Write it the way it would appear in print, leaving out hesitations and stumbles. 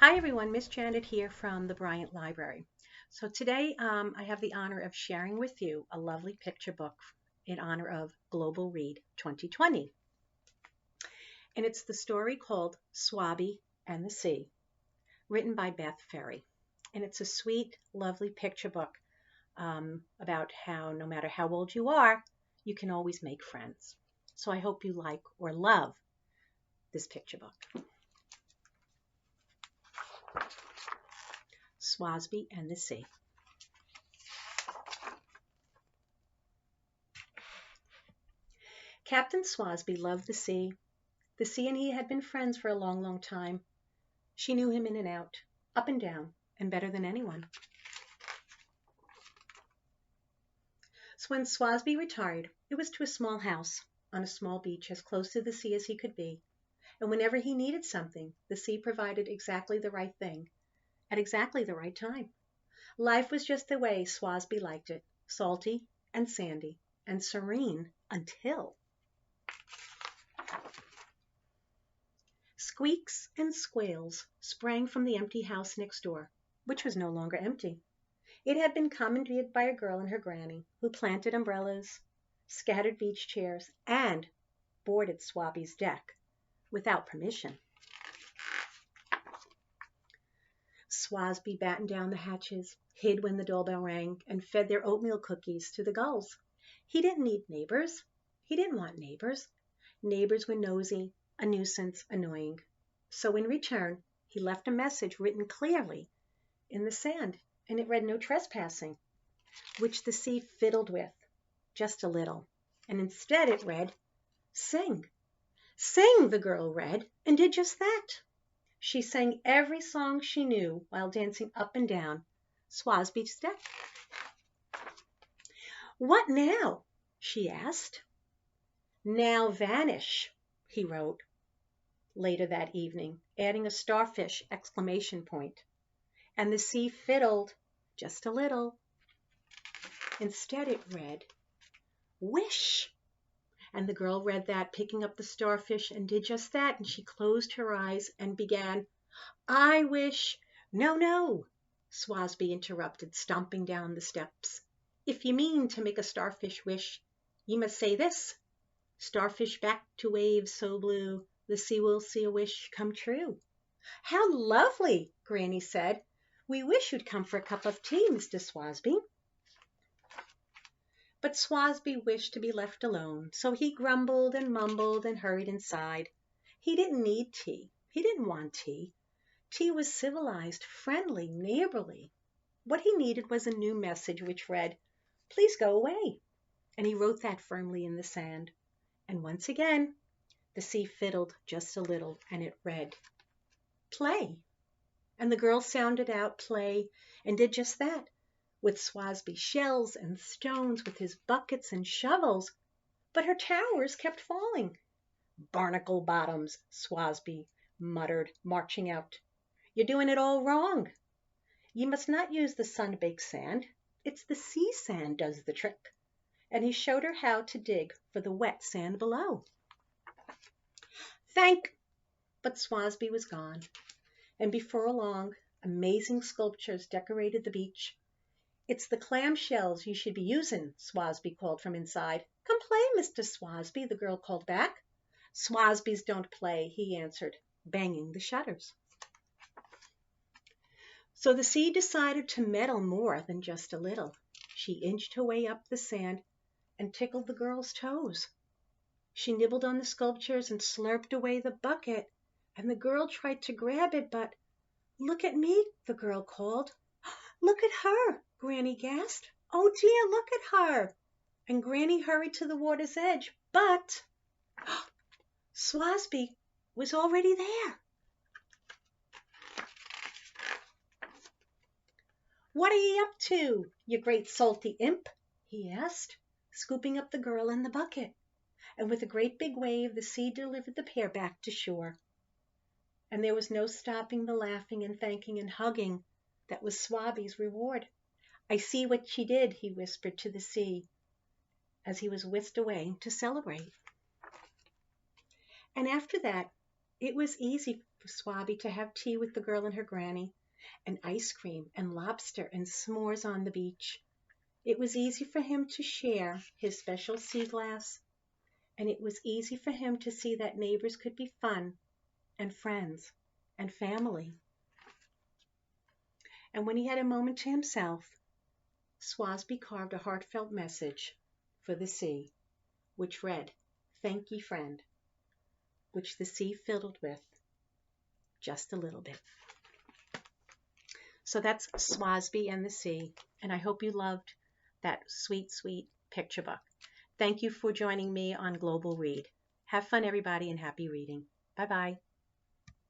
Hi everyone, Miss Janet here from the Bryant Library. So today I have the honor of sharing with you a lovely picture book in honor of Global Read 2020. And it's the story called Swashby and the Sea, written by Beth Ferry. And it's a sweet, lovely picture book about how no matter how old you are, you can always make friends. So I hope you like or love this picture book. Swashby and the Sea. Captain Swashby loved the sea. The sea and he had been friends for a long, long time. She knew him in and out, up and down, and better than anyone. So when Swashby retired, it was to a small house on a small beach as close to the sea as he could be. And whenever he needed something, the sea provided exactly the right thing at exactly the right time. Life was just the way Swashby liked it, salty and sandy and serene until squeaks and squeals sprang from the empty house next door, which was no longer empty. It had been commandeered by a girl and her granny, who planted umbrellas, scattered beach chairs, and boarded Swashby's deck without permission. Swashby battened down the hatches, hid when the doorbell rang, and fed their oatmeal cookies to the gulls. He didn't need neighbors. He didn't want neighbors. Neighbors were nosy, a nuisance, annoying. So in return, he left a message written clearly in the sand, and it read no trespassing, which the sea fiddled with just a little. And instead it read, sing. Sing, the girl read, and did just that. She sang every song she knew while dancing up and down Swashby's deck. What now? She asked. Now vanish, he wrote later that evening, adding a starfish exclamation point. And the sea fiddled just a little. Instead it read, wish. And the girl read that, picking up the starfish, and did just that. And she closed her eyes and began, I wish. No, no, Swashby interrupted, stomping down the steps. If you mean to make a starfish wish, you must say this. Starfish back to waves so blue, the sea will see a wish come true. How lovely, Granny said. We wish you'd come for a cup of tea, Mr. Swashby. But Swashby wished to be left alone, so he grumbled and mumbled and hurried inside. He didn't need tea. He didn't want tea. Tea was civilized, friendly, neighborly. What he needed was a new message which read, please go away. And he wrote that firmly in the sand. And once again, the sea fiddled just a little, and it read, play. And the girl sounded out play and did just that, with Swashby shells and stones, with his buckets and shovels. But her towers kept falling. Barnacle bottoms, Swashby muttered, marching out. You're doing it all wrong. You must not use the sun-baked sand. It's the sea sand does the trick. And he showed her how to dig for the wet sand below. But Swashby was gone, and before long, amazing sculptures decorated the beach. It's the clam shells you should be using, Swashby called from inside. Come play, Mr. Swashby, the girl called back. Swashbys don't play, he answered, banging the shutters. So the sea decided to meddle more than just a little. She inched her way up the sand and tickled the girl's toes. She nibbled on the sculptures and slurped away the bucket, and the girl tried to grab it, but look at me, the girl called. Look at her, Granny gasped. Oh dear, look at her. And Granny hurried to the water's edge, but Swashby was already there. What are ye up to, you great salty imp? He asked, scooping up the girl and the bucket. And with a great big wave, the sea delivered the pair back to shore. And there was no stopping the laughing and thanking and hugging that was Swashby's reward. I see what she did, he whispered to the sea as he was whisked away to celebrate. And after that, It was easy for Swabby to have tea with the girl and her granny, and ice cream and lobster and s'mores on the beach. It was easy for him to share his special sea glass, and it was easy for him to see that neighbors could be fun and friends and family. And when he had a moment to himself, Swasby carved a heartfelt message for the sea, which read, "Thank ye, friend," which the sea fiddled with just a little bit. So that's Swasby and the Sea, and I hope you loved that sweet, sweet picture book. Thank you for joining me on Global Read. Have fun, everybody, and happy reading. Bye-bye.